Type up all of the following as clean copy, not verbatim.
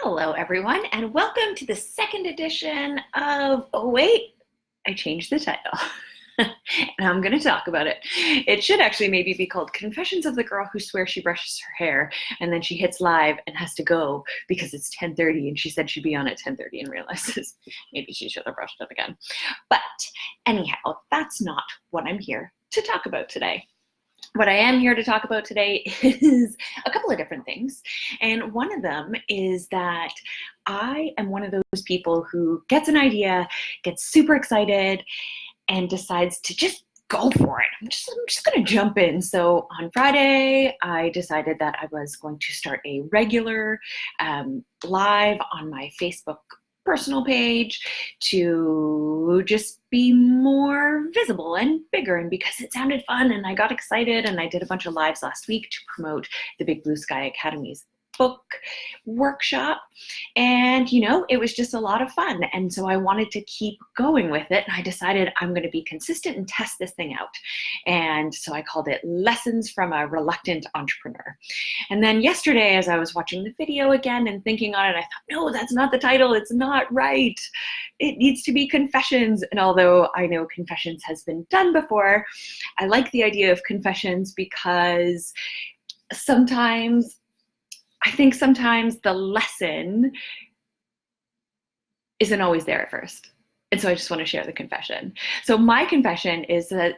Hello, everyone, and welcome to the second edition of, oh wait, I changed the title. And I'm going to talk about it. It should actually maybe be called Confessions of the Girl Who Swears She Brushes Her Hair, and then she hits live and has to go because it's 10:30, and she said she'd be on at 10:30 and realizes maybe she should have brushed it again. But anyhow, that's not what I'm here to talk about today. What I am here to talk about today is a couple of different things. And one of them is that I am one of those people who gets an idea, gets super excited, and decides to just go for it. I'm just going to jump in. So on Friday, I decided that I was going to start a regular live on my Facebook personal page to just be more visible and bigger, and because it sounded fun and I got excited, and I did a bunch of lives last week to promote the Big Blue Sky Academy's book workshop, and it was just a lot of fun, and so I wanted to keep going with it, and I decided I'm going to be consistent and test this thing out. And so I called it Lessons from a Reluctant Entrepreneur. And then yesterday, as I was watching the video again and thinking on it, I thought, no, that's not the title, it's not right, it needs to be Confessions. And although I know Confessions has been done before, I like the idea of Confessions because I think sometimes the lesson isn't always there at first. And so I just want to share the confession. So my confession is that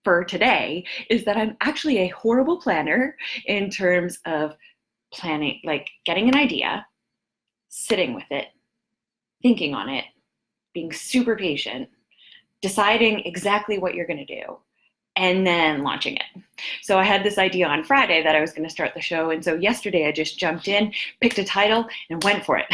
for today is that I'm actually a horrible planner in terms of planning, like getting an idea, sitting with it, thinking on it, being super patient, deciding exactly what you're going to do, and then launching it. So I had this idea on Friday that I was going to start the show, and so yesterday I just jumped in, picked a title, and went for it.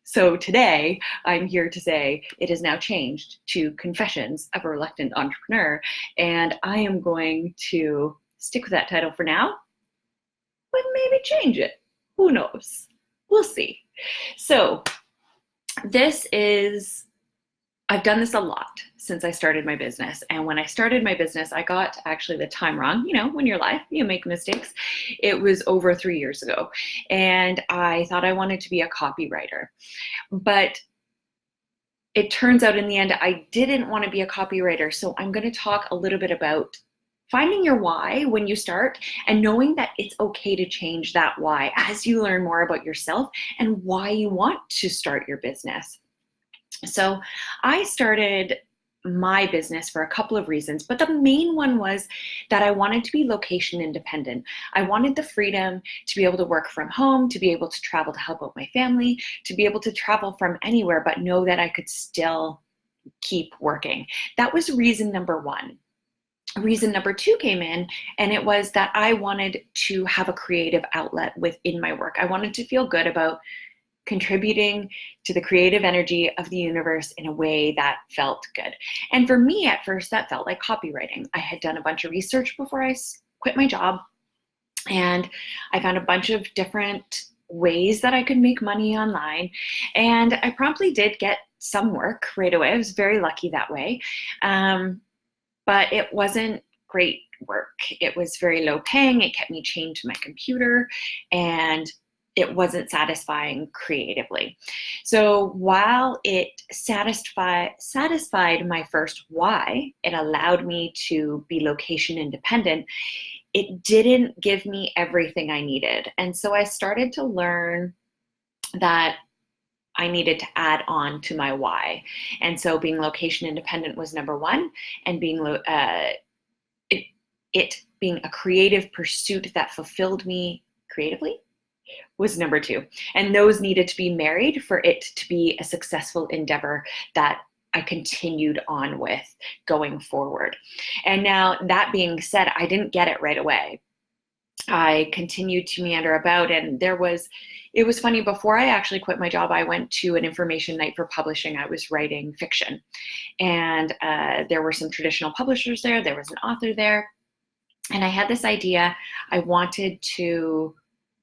So today I'm here to say it has now changed to Confessions of a Reluctant Entrepreneur, and I am going to stick with that title for now, but maybe change it. Who knows? We'll see. So I've done this a lot since I started my business. And when I started my business, I got actually the time wrong. When you're live, you make mistakes. It was over 3 years ago. And I thought I wanted to be a copywriter. But it turns out in the end, I didn't want to be a copywriter. So I'm going to talk a little bit about finding your why when you start, and knowing that it's okay to change that why as you learn more about yourself and why you want to start your business. So I started my business for a couple of reasons, but the main one was that I wanted to be location independent. I wanted the freedom to be able to work from home, to be able to travel to help out my family, to be able to travel from anywhere, but know that I could still keep working. That was reason number one. Reason number two came in, and it was that I wanted to have a creative outlet within my work. I wanted to feel good about contributing to the creative energy of the universe in a way that felt good. And for me, at first, that felt like copywriting. I had done a bunch of research before I quit my job, and I found a bunch of different ways that I could make money online. And I promptly did get some work right away. I was very lucky that way. But it wasn't great work. It was very low paying. It kept me chained to my computer, and it wasn't satisfying creatively. So while it satisfied my first why, it allowed me to be location independent, it didn't give me everything I needed. And so I started to learn that I needed to add on to my why. And so being location independent was number one, and being being a creative pursuit that fulfilled me creatively was number two. And those needed to be married for it to be a successful endeavor that I continued on with going forward. And now, that being said, I didn't get it right away. I continued to meander about, and it was funny, before I actually quit my job, I went to an information night for publishing. I was writing fiction, and there were some traditional publishers there. There was an author there, and I had this idea. I wanted to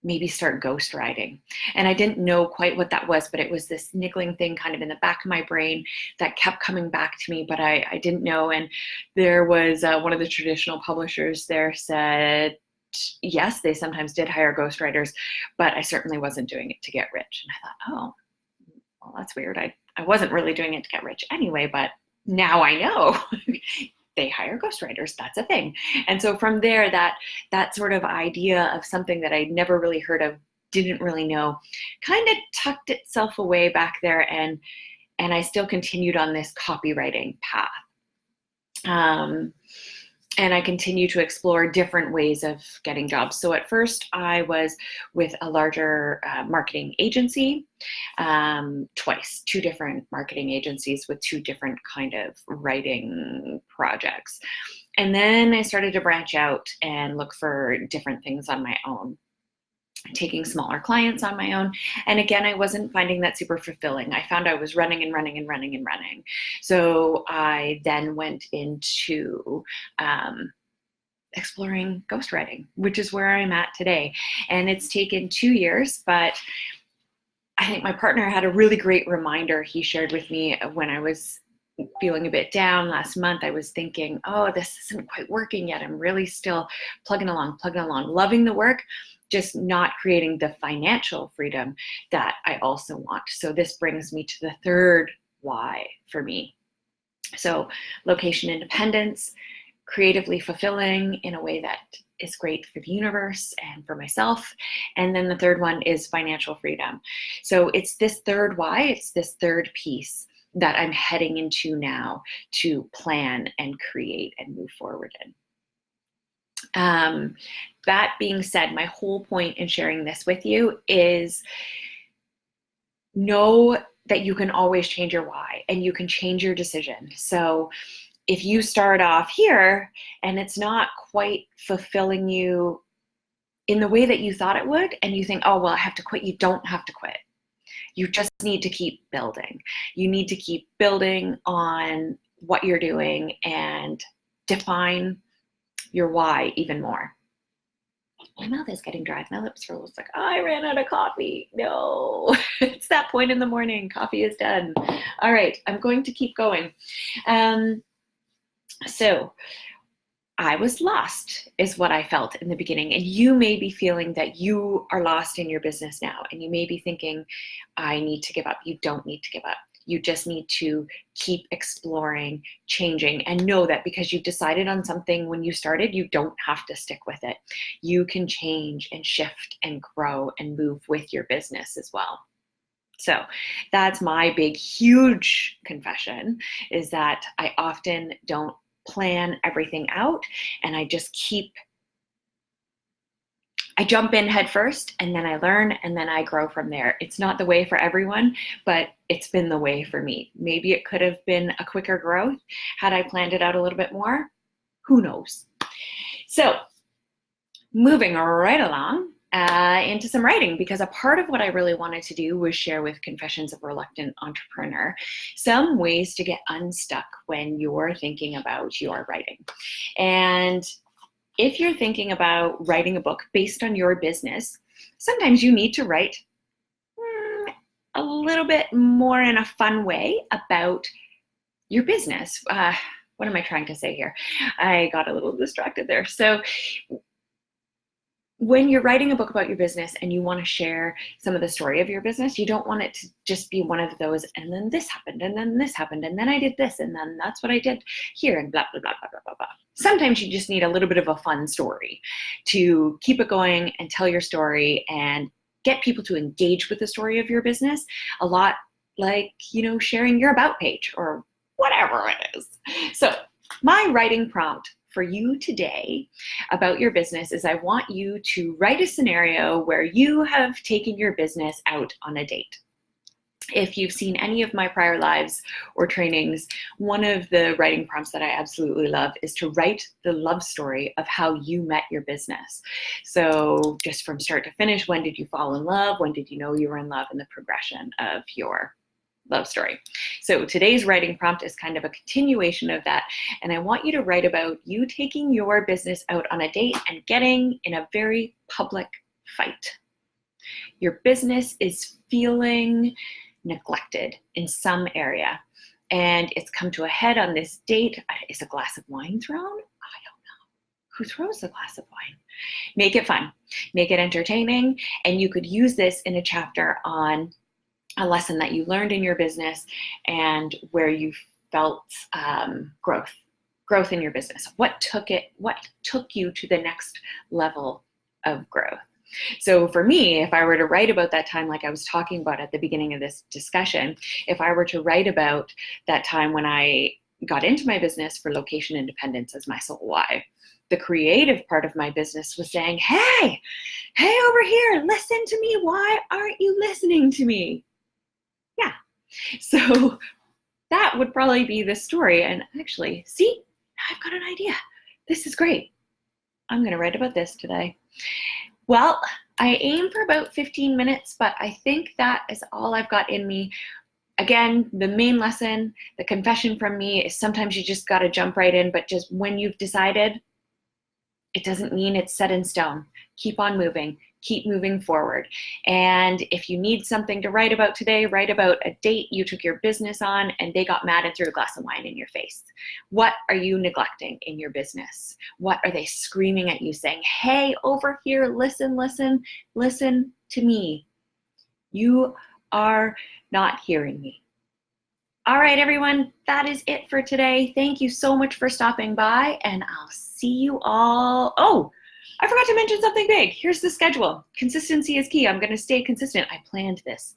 maybe start ghostwriting. And I didn't know quite what that was, but it was this niggling thing kind of in the back of my brain that kept coming back to me, but I didn't know. And there was one of the traditional publishers there said, yes, they sometimes did hire ghostwriters, but I certainly wasn't doing it to get rich. And I thought, oh, well, that's weird. I wasn't really doing it to get rich anyway, but now I know. They hire ghostwriters. That's a thing. And so from there, that sort of idea of something that I'd never really heard of, didn't really know, kind of tucked itself away back there, and I still continued on this copywriting path. And I continue to explore different ways of getting jobs. So at first I was with a larger marketing agency, twice, two different marketing agencies with two different kind of writing projects. And then I started to branch out and look for different things on my own, taking smaller clients on my own. And again, I wasn't finding that super fulfilling. I found I was running and running and running and running. So I then went into exploring ghostwriting, which is where I'm at today. And it's taken 2 years, but I think my partner had a really great reminder he shared with me when I was feeling a bit down last month. I was thinking, oh, this isn't quite working yet. I'm really still plugging along, loving the work, just not creating the financial freedom that I also want. So this brings me to the third why for me. So location independence, creatively fulfilling in a way that is great for the universe and for myself. And then the third one is financial freedom. So it's this third why, it's this third piece that I'm heading into now to plan and create and move forward in. That being said, my whole point in sharing this with you is know that you can always change your why and you can change your decision. So if you start off here and it's not quite fulfilling you in the way that you thought it would, and you think, oh, well, I have to quit, you don't have to quit. You just need to keep building. You need to keep building on what you're doing and define your why even more. My mouth is getting dry. My lips are almost like, oh, I ran out of coffee. No, it's that point in the morning. Coffee is done. All right, I'm going to keep going. So I was lost is what I felt in the beginning. And you may be feeling that you are lost in your business now. And you may be thinking, I need to give up. You don't need to give up. You just need to keep exploring, changing, and know that because you decided on something when you started, you don't have to stick with it. You can change and shift and grow and move with your business as well. So that's my big, huge confession, is that I often don't plan everything out, and I just I jump in head first, and then I learn, and then I grow from there. It's not the way for everyone, but it's been the way for me. Maybe it could have been a quicker growth had I planned it out a little bit more. Who knows? So moving right along into some writing, because a part of what I really wanted to do was share with Confessions of a Reluctant Entrepreneur some ways to get unstuck when you're thinking about your writing. And if you're thinking about writing a book based on your business, sometimes you need to write a little bit more in a fun way about your business. What am I trying to say here? I got a little distracted there. So when you're writing a book about your business and you want to share some of the story of your business, you don't want it to just be one of those, and then this happened, and then this happened, and then I did this, and then that's what I did here, and blah, blah, blah, blah, blah, blah, blah. Sometimes you just need a little bit of a fun story to keep it going and tell your story and get people to engage with the story of your business, a lot like, sharing your about page or whatever it is. So my writing prompt for you today about your business is I want you to write a scenario where you have taken your business out on a date. If you've seen any of my prior lives or trainings, one of the writing prompts that I absolutely love is to write the love story of how you met your business. So just from start to finish, when did you fall in love? When did you know you were in love? And the progression of your love story. So today's writing prompt is kind of a continuation of that. And I want you to write about you taking your business out on a date and getting in a very public fight. Your business is feeling neglected in some area, and it's come to a head on this date. Is a glass of wine thrown? I don't know. who throws a glass of wine. Make it fun, make it entertaining, and you could use this in a chapter on a lesson that you learned in your business and where you felt growth in your business. What took you to the next level of growth? So for me, if I were to write about that time, like I was talking about at the beginning of this discussion, if I were to write about that time when I got into my business for location independence as my sole why, the creative part of my business was saying, hey, over here, listen to me. Why aren't you listening to me? Yeah. So that would probably be the story. And actually, see, I've got an idea. This is great. I'm going to write about this today. Well, I aim for about 15 minutes, but I think that is all I've got in me. Again, the main lesson, the confession from me is sometimes you just got to jump right in, but just when you've decided, it doesn't mean it's set in stone. Keep on moving. Keep moving forward. And if you need something to write about today, write about a date you took your business on and they got mad and threw a glass of wine in your face. What are you neglecting in your business? What are they screaming at you saying, hey, over here, listen to me. You are not hearing me. All right, everyone, that is it for today. Thank you so much for stopping by, and I'll see you all. Oh, I forgot to mention something big. Here's the schedule. Consistency is key. I'm going to stay consistent. I planned this.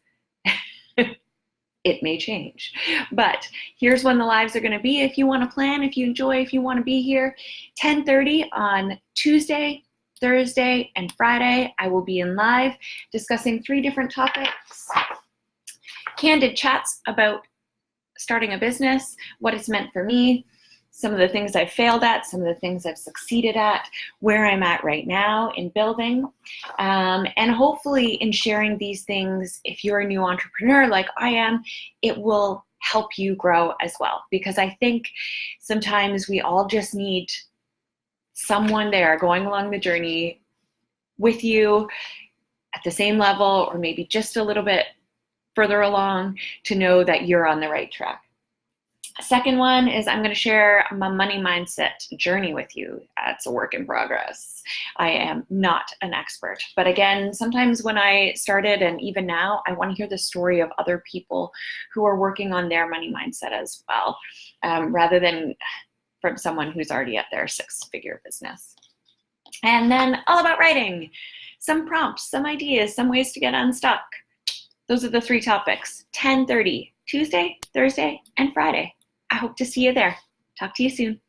It may change, but here's when the lives are going to be. If you want to plan, if you enjoy, if you want to be here, 10:30 on Tuesday, Thursday, and Friday, I will be in live discussing 3 different topics. Candid chats about starting a business, what it's meant for me, some of the things I've failed at, some of the things I've succeeded at, where I'm at right now in building. And hopefully in sharing these things, if you're a new entrepreneur like I am, it will help you grow as well. Because I think sometimes we all just need someone there going along the journey with you at the same level or maybe just a little bit further along to know that you're on the right track. Second one is I'm going to share my money mindset journey with you. It's a work in progress. I am not an expert, but again, sometimes when I started and even now, I want to hear the story of other people who are working on their money mindset as well, rather than from someone who's already at their 6-figure business. And then all about writing, some prompts, some ideas, some ways to get unstuck. Those are the 3 topics, 10:30, Tuesday, Thursday, and Friday. I hope to see you there. Talk to you soon.